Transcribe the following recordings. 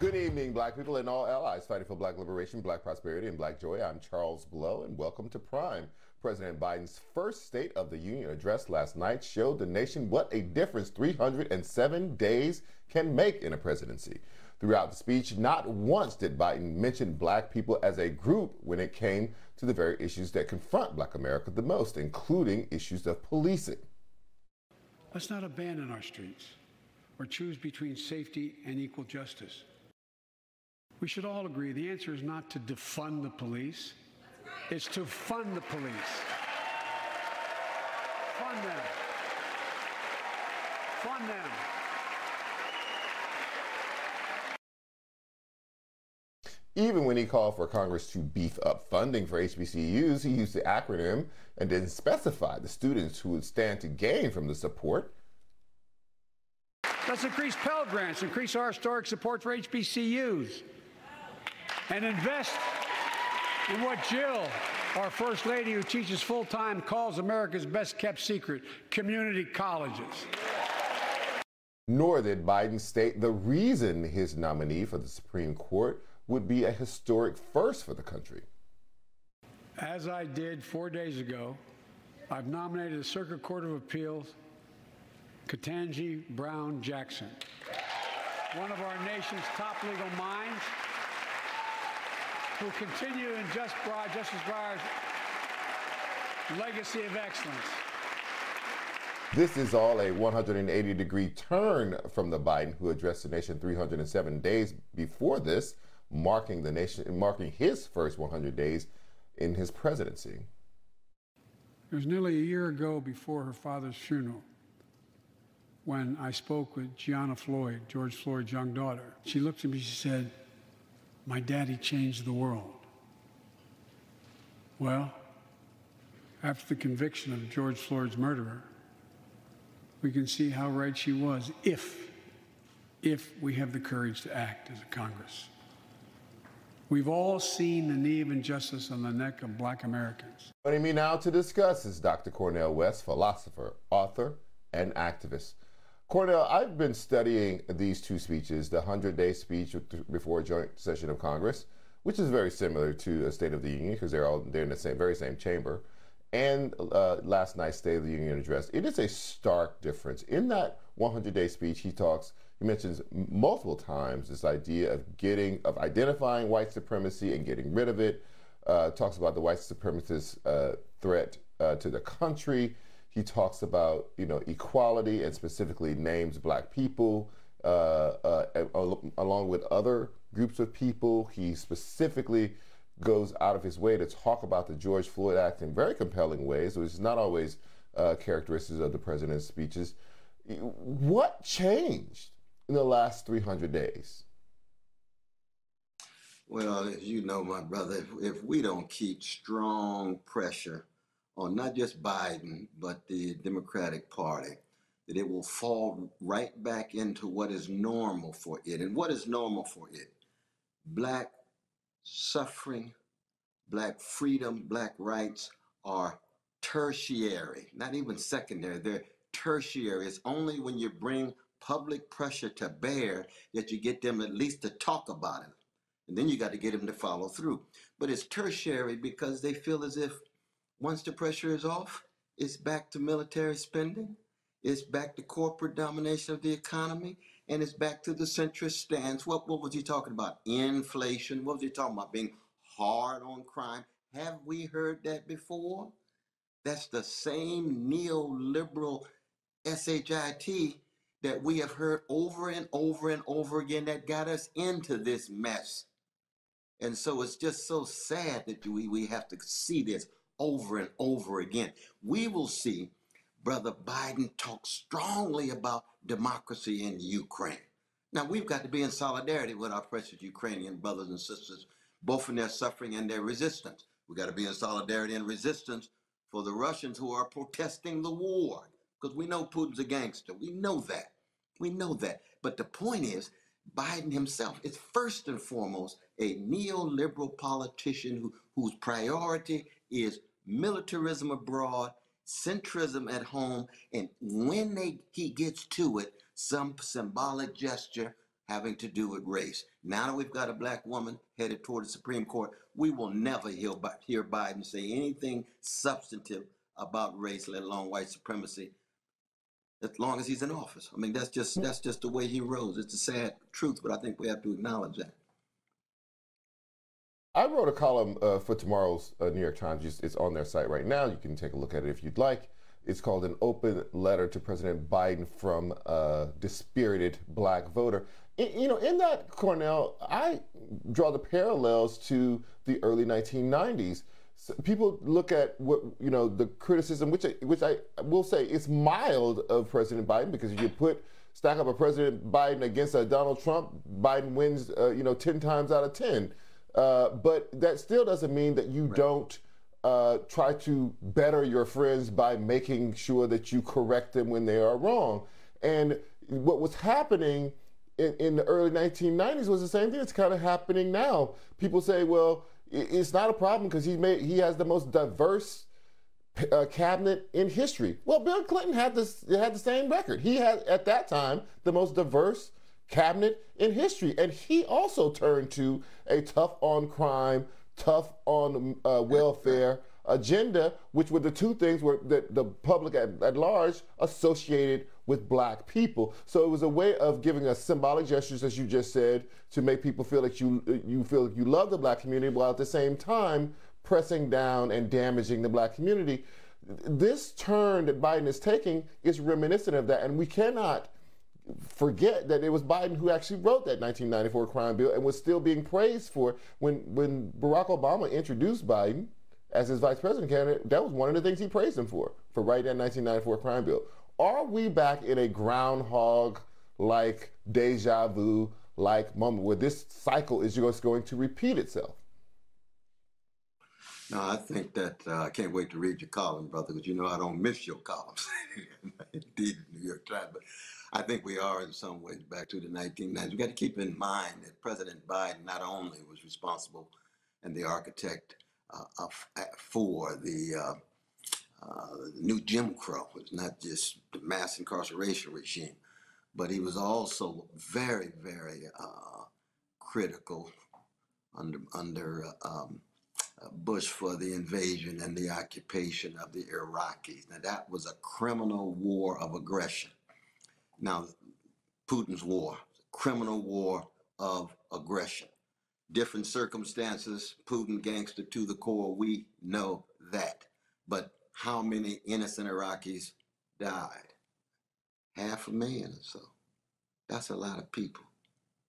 Good evening, Black people and all allies fighting for Black liberation, Black prosperity, and Black joy. I'm Charles Blow, and welcome to Prime. President Biden's first State of the Union address last night showed the nation what a difference 307 days can make in a presidency. Throughout the speech, not once did Biden mention Black people as a group when it came to the very issues that confront Black America the most, including issues of policing. Let's not abandon our streets or choose between safety and equal justice. We should all agree the answer is not to defund the police, it's to fund the police. Fund them. Fund them. Even when he called for Congress to beef up funding for HBCUs, he used the acronym and didn't specify the students who would stand to gain from the support. Let's increase Pell Grants, increase our historic support for HBCUs, and invest in what Jill, our First Lady who teaches full-time, calls America's best-kept secret, community colleges. Nor did Biden state the reason his nominee for the Supreme Court would be a historic first for the country. As I did 4 days ago, I've nominated the Circuit Court of Appeals Ketanji Brown Jackson, one of our nation's top legal minds, who continue in Justice Breyer's legacy of excellence. This is all a 180-degree turn from the Biden who addressed the nation 307 days before this, marking his first 100 days in his presidency. It was nearly a year ago before her father's funeral when I spoke with Gianna Floyd, George Floyd's young daughter. She looked at me, she said, "My daddy changed the world." Well, after the conviction of George Floyd's murderer, we can see how right she was if we have the courage to act as a Congress. We've all seen the knee of injustice on the neck of Black Americans. Joining me now to discuss is Dr. Cornel West, philosopher, author, and activist. Cornel, I've been studying these two speeches, the 100-day speech before a joint session of Congress, which is very similar to a State of the Union because they're in the very same chamber, and last night's State of the Union address. It is a stark difference. In that 100-day speech, he mentions multiple times this idea of identifying white supremacy and getting rid of it. Talks about the white supremacist threat to the country. He talks about equality and specifically names Black people along with other groups of people. He specifically goes out of his way to talk about the George Floyd Act in very compelling ways, which is not always characteristics of the president's speeches. What changed in the last 300 days? Well, as you know, my brother, if we don't keep strong pressure on not just Biden, but the Democratic Party, that it will fall right back into what is normal for it. And what is normal for it? Black suffering, Black freedom, Black rights are tertiary, not even secondary, they're tertiary. It's only when you bring public pressure to bear that you get them at least to talk about it. And then you got to get them to follow through. But it's tertiary because they feel as if once the pressure is off, it's back to military spending, it's back to corporate domination of the economy, and it's back to the centrist stance. What was he talking about? Inflation. What was he talking about? Being hard on crime. Have we heard that before? That's the same neoliberal shit that we have heard over and over and over again that got us into this mess. And so it's just so sad that we have to see this over and over again. We will see Brother Biden talk strongly about democracy in Ukraine. Now, we've got to be in solidarity with our precious Ukrainian brothers and sisters, both in their suffering and their resistance. We've got to be in solidarity and resistance for the Russians who are protesting the war, because we know Putin's a gangster. We know that. We know that. But the point is, Biden himself is first and foremost a neoliberal politician whose priority is militarism abroad, centrism at home, and when he gets to it, some symbolic gesture having to do with race. Now that we've got a black woman headed toward the Supreme Court, we will never hear Biden say anything substantive about race, let alone white supremacy, as long as he's in office. I mean, that's just the way he rolls. It's a sad truth, but I think we have to acknowledge that. I wrote a column for tomorrow's New York Times. It's on their site right now. You can take a look at it if you'd like. It's called An Open Letter to President Biden from a Dispirited Black Voter. In that, Cornel, I draw the parallels to the early 1990s. So people look at what the criticism, which I will say is mild of President Biden, because if you stack up a President Biden against a Donald Trump, Biden wins 10 times out of 10. But that still doesn't mean that you don't try to better your friends by making sure that you correct them when they are wrong. And what was happening in the early 1990s was the same thing that's kind of happening now. People say, well, it's not a problem because he has the most diverse cabinet in history. Well, Bill Clinton had the same record. He had, at that time, the most diverse cabinet in history. And he also turned to a tough on crime, tough on welfare agenda, which were the two things that the public at large associated with black people. So it was a way of giving us symbolic gestures, as you just said, to make people feel like you feel like you love the black community, while at the same time pressing down and damaging the black community. This turn that Biden is taking is reminiscent of that, and we cannot forget that it was Biden who actually wrote that 1994 crime bill and was still being praised for when Barack Obama introduced Biden as his vice president candidate. That was one of the things he praised him for writing that 1994 crime bill. Are we back in a groundhog-like deja vu-like moment where this cycle is just going to repeat itself? No, I think that I can't wait to read your column, brother, because I don't miss your columns. Indeed, New York Times. But I think we are in some ways back to the 1990s. We got to keep in mind that President Biden not only was responsible and the architect for the new Jim Crow. It's not just the mass incarceration regime, but he was also very, very critical under Bush for the invasion and the occupation of the Iraqis. Now, that was a criminal war of aggression. Now, Putin's war, criminal war of aggression. Different circumstances, Putin gangster to the core, we know that. But how many innocent Iraqis died? 500,000 or so. That's a lot of people.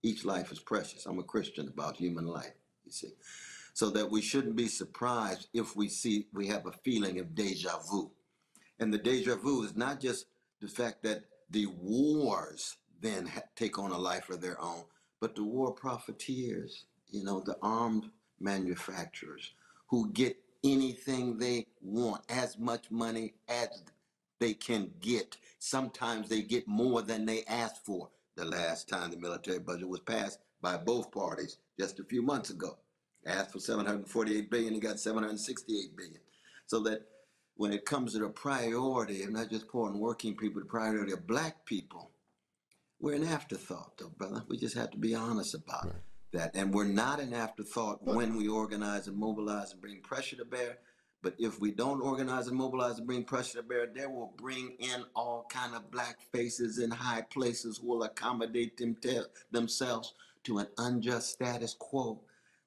Each life is precious. I'm a Christian about human life, you see. So that we shouldn't be surprised if we have a feeling of deja vu. And the deja vu is not just the fact that the wars then take on a life of their own, but the war profiteers, the armed manufacturers who get anything they want, as much money as they can get. Sometimes they get more than they asked for. The last time the military budget was passed by both parties just a few months ago. Asked for $748 billion, he got $768 billion. So that when it comes to the priority of not just poor and working people, the priority of black people, we're an afterthought, though, brother. We just have to be honest about that. And we're not an afterthought when we organize and mobilize and bring pressure to bear. But if we don't organize and mobilize and bring pressure to bear, they will bring in all kind of black faces in high places who will accommodate themselves to an unjust status quo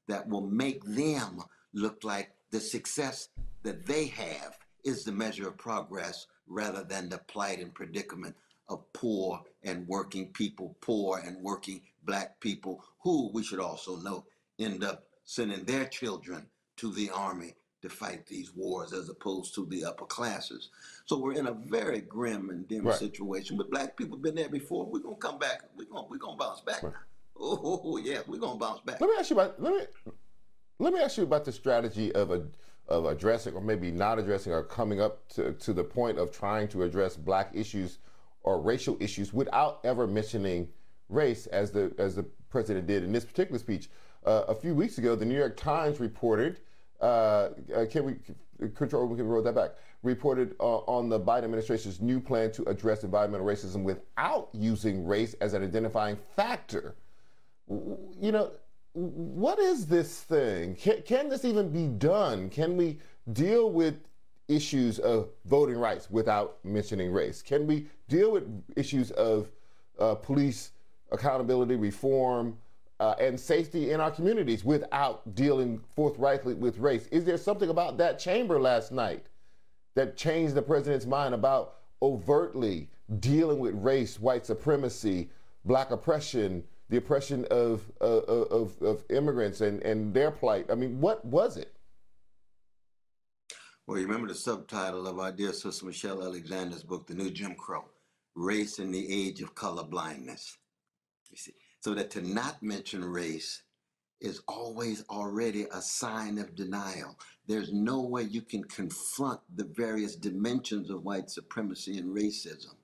that will make them look like the success that they have is the measure of progress, rather than the plight and predicament of poor and working people, poor and working black people, who we should also note end up sending their children to the army to fight these wars as opposed to the upper classes. So we're in a very grim and dim situation, but black people have been there before. We're gonna come back. We're gonna bounce back. Right. Oh yeah, we're gonna bounce back. Let me ask you about the strategy of addressing, or maybe not addressing, or coming up to the point of trying to address black issues or racial issues without ever mentioning race, as the president did in this particular speech. A few weeks ago, the New York Times reported can we control? We can roll that back. Reported on the Biden administration's new plan to address environmental racism without using race as an identifying factor. You know, what is this thing? Can this even be done? Can we deal with issues of voting rights without mentioning race? Can we deal with issues of police accountability, reform, and safety in our communities without dealing forthrightly with race? Is there something about that chamber last night that changed the president's mind about overtly dealing with race, white supremacy, black oppression, the oppression of immigrants and their plight? I mean, what was it? Well, you remember the subtitle of our dear sister Michelle Alexander's book, The New Jim Crow, Race in the Age of Color Blindness. You see, so that to not mention race is always already a sign of denial. There's no way you can confront the various dimensions of white supremacy and racism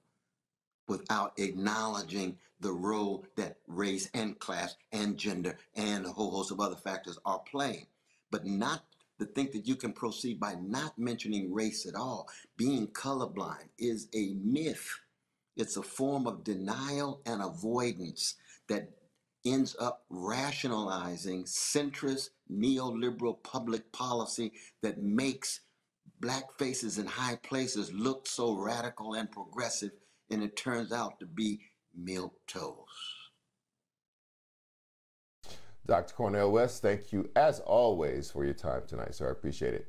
without acknowledging the role that race and class and gender and a whole host of other factors are playing. But not to think that you can proceed by not mentioning race at all. Being colorblind is a myth. It's a form of denial and avoidance that ends up rationalizing centrist neoliberal public policy that makes black faces in high places look so radical and progressive, and it turns out to be milquetoast. Dr. Cornel West, thank you as always for your time tonight, sir. I appreciate it.